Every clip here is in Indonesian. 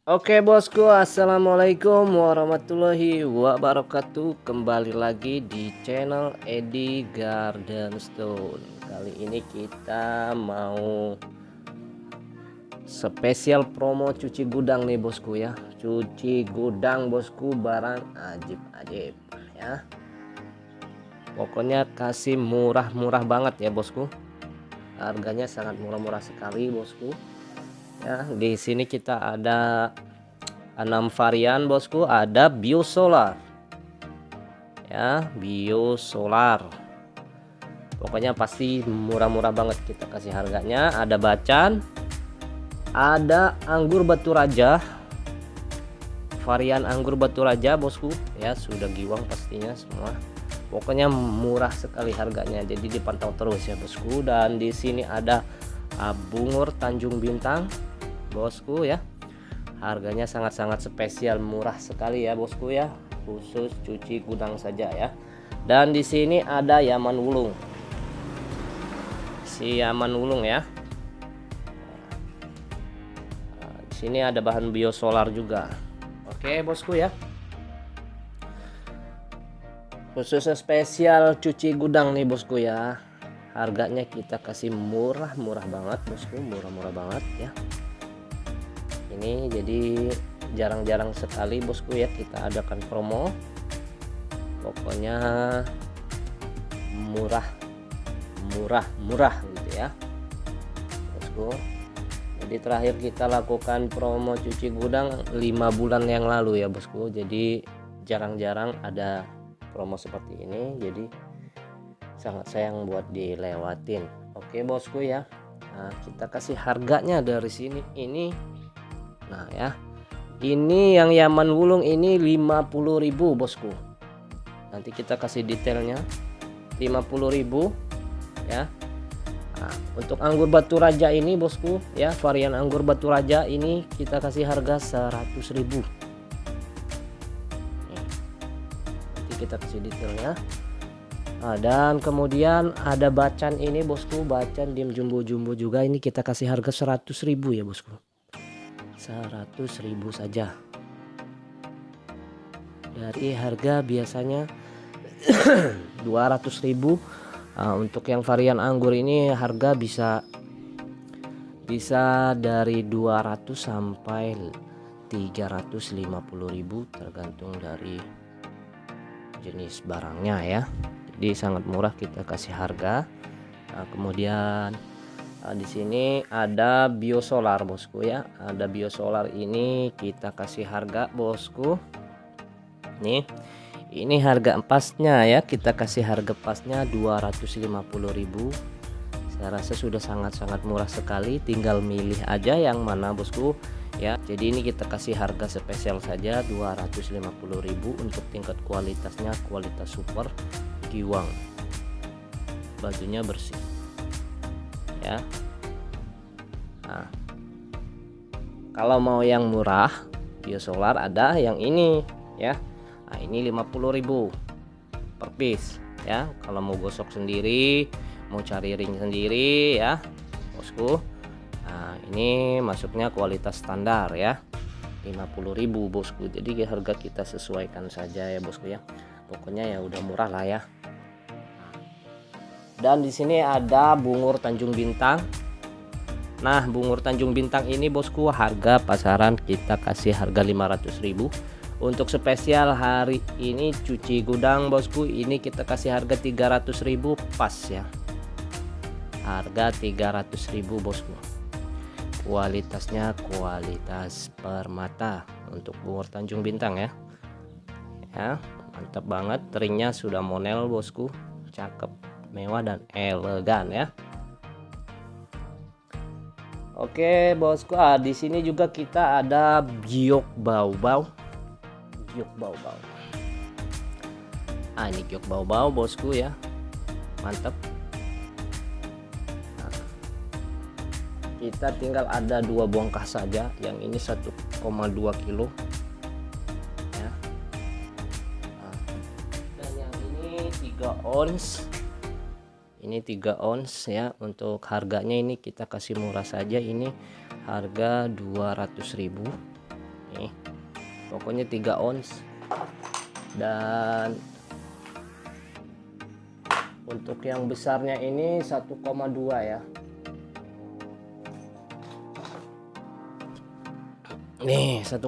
Oke bosku, assalamualaikum warahmatullahi wabarakatuh. Kembali lagi di channel Edi Garden Stone. Kali ini kita mau spesial promo cuci gudang nih bosku ya. Cuci gudang bosku, barang ajib-ajib ya. Pokoknya kasih murah-murah banget ya bosku. Harganya sangat murah-murah sekali bosku. Ya, di sini kita ada 6 varian bosku. Ada biosolar ya, biosolar. Pokoknya pasti murah-murah banget kita kasih harganya. Ada bacan, ada anggur batu raja, varian anggur batu raja bosku ya, sudah giwang pastinya semua. Pokoknya murah sekali harganya, jadi dipantau terus ya bosku. Dan di sini ada bungur Tanjung Bintang bosku ya, harganya sangat-sangat spesial, murah sekali ya bosku ya, khusus cuci gudang saja ya. Dan di sini ada Yaman Wulung, si Yaman Wulung ya. Di sini ada bahan biosolar juga. Oke bosku ya, khusus spesial cuci gudang nih bosku ya. Harganya kita kasih murah-murah banget bosku, murah-murah banget ya. Ini jadi jarang-jarang sekali bosku ya kita adakan promo. Pokoknya murah gitu ya bosku. Jadi terakhir kita lakukan promo cuci gudang 5 bulan yang lalu ya bosku. Jadi jarang-jarang ada promo seperti ini, jadi sangat sayang buat dilewatin. Oke bosku ya, nah kita kasih harganya dari sini ini. Nah ya, ini yang Yaman Wulung ini 50.000 bosku. Nanti kita kasih detailnya 50.000 ya. Nah, untuk anggur batu raja ini bosku ya, varian anggur batu raja ini kita kasih harga 100.000. Nanti kita kasih detailnya. Nah, dan kemudian ada bacan ini bosku, bacan dim jumbo-jumbo juga, ini kita kasih harga 100.000 ya bosku. 100.000 saja, dari harga biasanya 200.000. Untuk yang varian anggur ini harga bisa dari 200 sampai 350.000 tergantung dari jenis barangnya ya. Jadi sangat murah kita kasih harga. Nah, kemudian di sini ada biosolar bosku ya. Ada biosolar ini kita kasih harga bosku. Nih, ini harga pasnya ya, kita kasih harga pasnya 250.000. Saya rasa sudah sangat-sangat murah sekali, tinggal milih aja yang mana bosku ya. Jadi ini kita kasih harga spesial saja 250.000. Untuk tingkat kualitasnya kualitas super giwang, bajunya bersih ya. Nah, kalau mau yang murah biosolar ada yang ini ya. Nah, ini 50.000 per piece ya. Kalau mau gosok sendiri, mau cari ring sendiri ya bosku. Nah, ini masuknya kualitas standar ya, 50.000 bosku. Jadi harga kita sesuaikan saja ya bosku ya. Pokoknya ya udah murah lah ya. Dan di sini ada bungur Tanjung Bintang. Nah, bungur Tanjung Bintang ini bosku harga pasaran kita kasih harga 500.000. Untuk spesial hari ini cuci gudang bosku, ini kita kasih harga 300.000 pas ya. Harga 300.000 bosku. Kualitasnya kualitas permata untuk bungur Tanjung Bintang ya. Ya, mantap banget, ringnya sudah monel bosku, cakep, mewah dan elegan ya. Oke bosku, di sini juga kita ada giok baobab. Giok baobab. Ini giok baobab bosku ya, mantap. Nah, kita tinggal ada 2 bongkah saja, yang ini 1,2 kilo ya. Nah, dan yang ini 3 ons. Ini 3 ons ya. Untuk harganya ini kita kasih murah saja, ini harga 200.000 nih, pokoknya 3 ons. Dan untuk yang besarnya ini 1,2 ya. Nih 1,2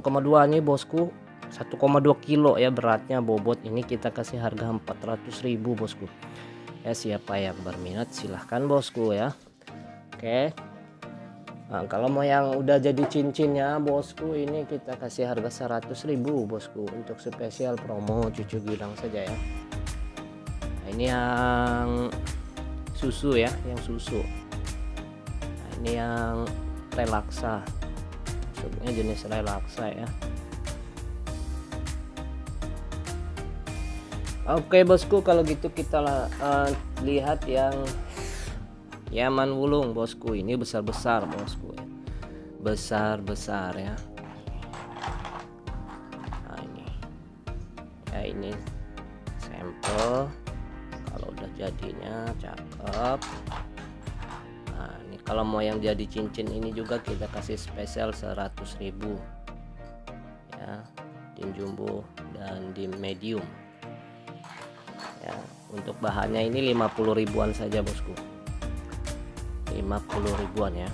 nih bosku, 1,2 kilo ya beratnya, bobot ini kita kasih harga 400.000 bosku ya. Siapa yang berminat silahkan bosku ya. Oke, nah, kalau mau yang udah jadi cincinnya bosku, ini kita kasih harga 100.000 bosku untuk spesial promo cucu gilang saja ya. Nah, ini yang susu ya, yang susu. Nah, ini yang relaksa, maksudnya jenis relaksa ya. Oke bosku, kalau gitu kita lihat yang Yaman Wulung bosku. Ini besar-besar bosku ya, besar-besar ya. Nah ini ya, ini sampel. Kalau udah jadinya cakep. Nah ini kalau mau yang jadi cincin ini juga kita kasih spesial 100.000 ya, dim jumbo dan dim medium ya. Untuk bahannya ini 50 ribuan saja bosku, 50 ribuan ya.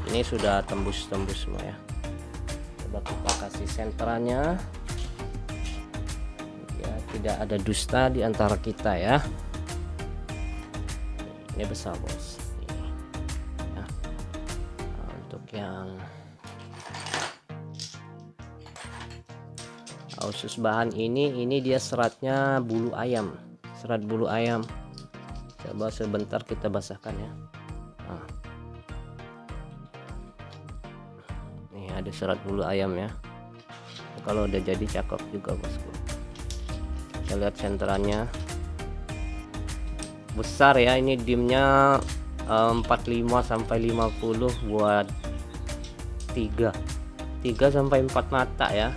Ini sudah tembus-tembus semua ya. Coba kita kasih senterannya ya, tidak ada dusta di antara kita ya. Ini besar bos ya. Nah, untuk yang khusus bahan ini dia seratnya bulu ayam, serat bulu ayam. Coba sebentar kita basahkan ya. Nah, ini ada serat bulu ayam ya. Kalau udah jadi cakep juga bosku. Kita lihat senterannya besar ya. Ini dimnya 45 sampai 50 buat 3 sampai 4 mata ya.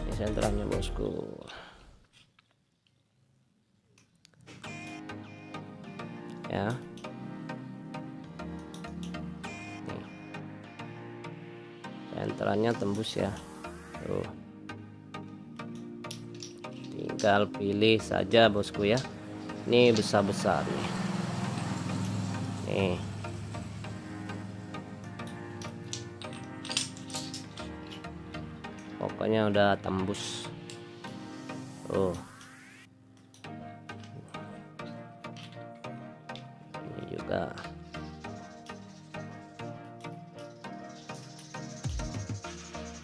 Ini senterannya bosku ya. Nih, senterannya tembus ya. Tuh, tinggal pilih saja bosku ya. Ini besar-besar nih. Nih pokoknya udah tembus. Ini juga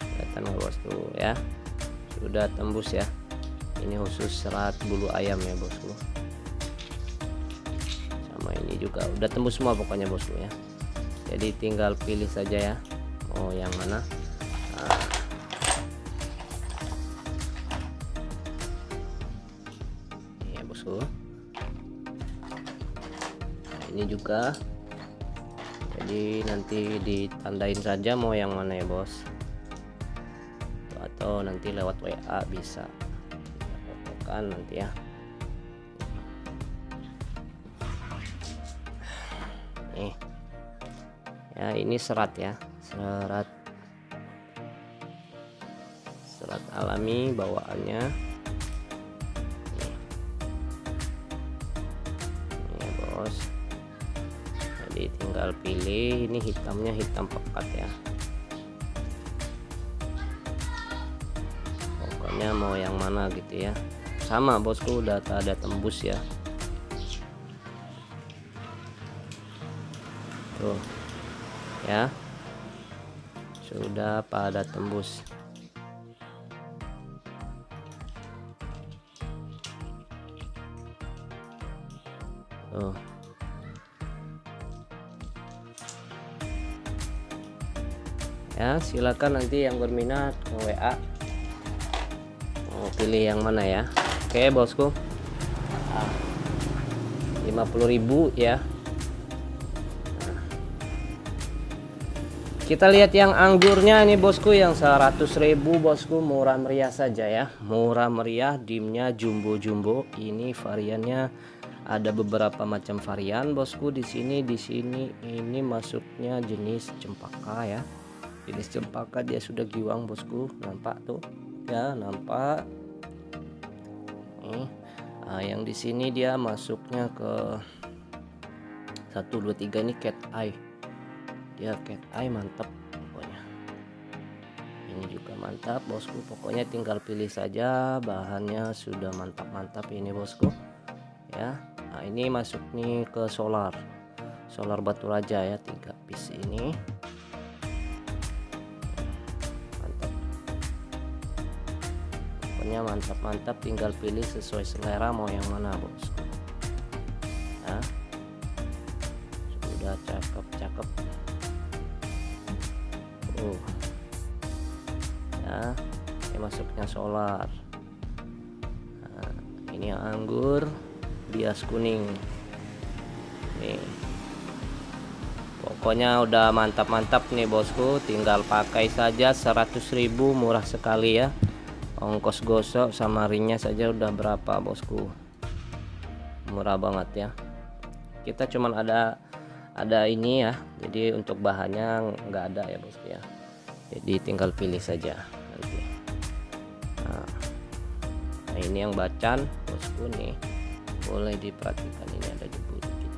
kelihatan bosku ya, sudah tembus ya. Ini khusus serat bulu ayam ya bosku. Sama ini juga udah tembus semua pokoknya bosku ya. Jadi tinggal pilih saja ya, mau yang mana. Nah, ini ya bosku. Nah, ini juga. Jadi nanti ditandain saja mau yang mana ya bos, atau nanti lewat WA bisa kan nanti ya. Nih ya, ini serat ya, serat alami bawaannya. Nih ya bos, jadi tinggal pilih. Ini hitamnya hitam pekat ya, pokoknya mau yang mana gitu ya. Sama bosku, udah ada tembus ya. Tuh ya, sudah pada tembus. Tuh ya, silakan nanti yang berminat ke WA mau pilih yang mana ya. Oke bosku, 50.000 ya. Kita lihat yang anggurnya ini bosku, yang 100.000 bosku, murah meriah saja ya, murah meriah. Dimnya jumbo-jumbo. Ini variannya ada beberapa macam varian bosku. Di sini ini masuknya jenis cempaka ya. jenis cempaka dia sudah giwang bosku, nampak tuh ya, nampak nih. Yang di sini dia masuknya ke 1 2 3 ini cat eye, dia cat eye mantap pokoknya. Ini juga mantap bosku, pokoknya tinggal pilih saja, bahannya sudah mantap-mantap ini bosku ya. Nah ini masuk nih ke solar batu raja ya, 3 piece ini mantap, pokoknya mantap-mantap, tinggal pilih sesuai selera mau yang mana bosku ya. Sudah cakep-cakep ya. Ini masuknya solar. Nah, ini anggur bias kuning nih, pokoknya udah mantap-mantap nih bosku, tinggal pakai saja 100.000, murah sekali ya. Ongkos gosok sama ringnya saja udah berapa bosku, murah banget ya. Kita cuman ada ini ya, jadi untuk bahannya nggak ada ya bosku ya, jadi tinggal pilih saja nanti. Nah ini yang bacan bosku nih, boleh diperhatikan ini ada debu dikit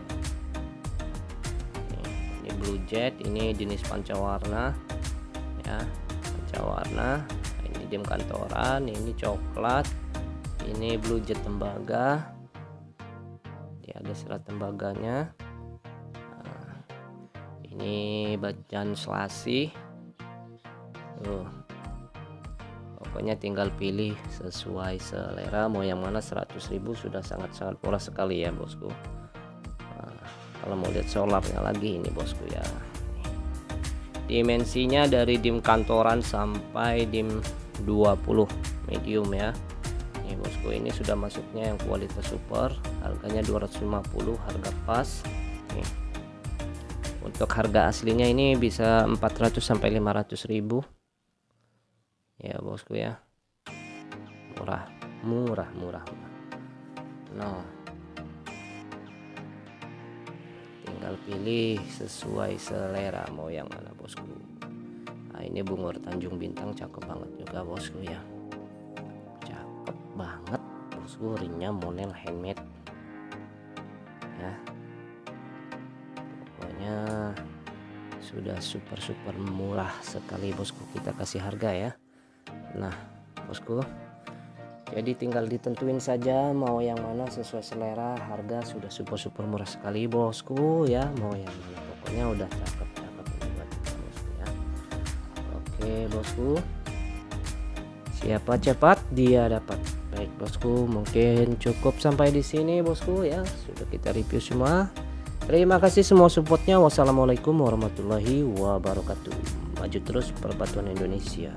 ya. Ini blue jet, ini jenis pancawarna ya, pancawarna. Nah, ini dim kantoran, ini coklat, ini blue jet tembaga, dia ada serat tembaganya. Nah, ini bacan selasi tuh. Pokoknya tinggal pilih sesuai selera mau yang mana. 100.000 sudah sangat-sangat murah sekali ya bosku. Nah, kalau mau lihat solarnya lagi ini bosku ya, dimensinya dari dim kantoran sampai dim 20 medium ya. Ini bosku, ini sudah masuknya yang kualitas super, harganya 250, harga pas nih. Untuk harga aslinya ini bisa 400 sampai 500.000 ya bosku ya, murah. Nah tinggal pilih sesuai selera mau yang mana bosku. Nah ini bungur Tanjung Bintang cakep banget juga bosku ya, cakep banget bosku, ringnya model handmade ya, pokoknya sudah super murah sekali bosku, kita kasih harga ya. Nah bosku, jadi tinggal ditentuin saja mau yang mana sesuai selera, harga sudah super murah sekali bosku ya, mau yang mana pokoknya udah cakep ini buat kita bosku ya. Oke bosku, siapa cepat dia dapat. Baik bosku, mungkin cukup sampai di sini bosku ya, sudah kita review semua. Terima kasih semua supportnya. Wassalamualaikum warahmatullahi wabarakatuh. Maju terus perbatuan Indonesia.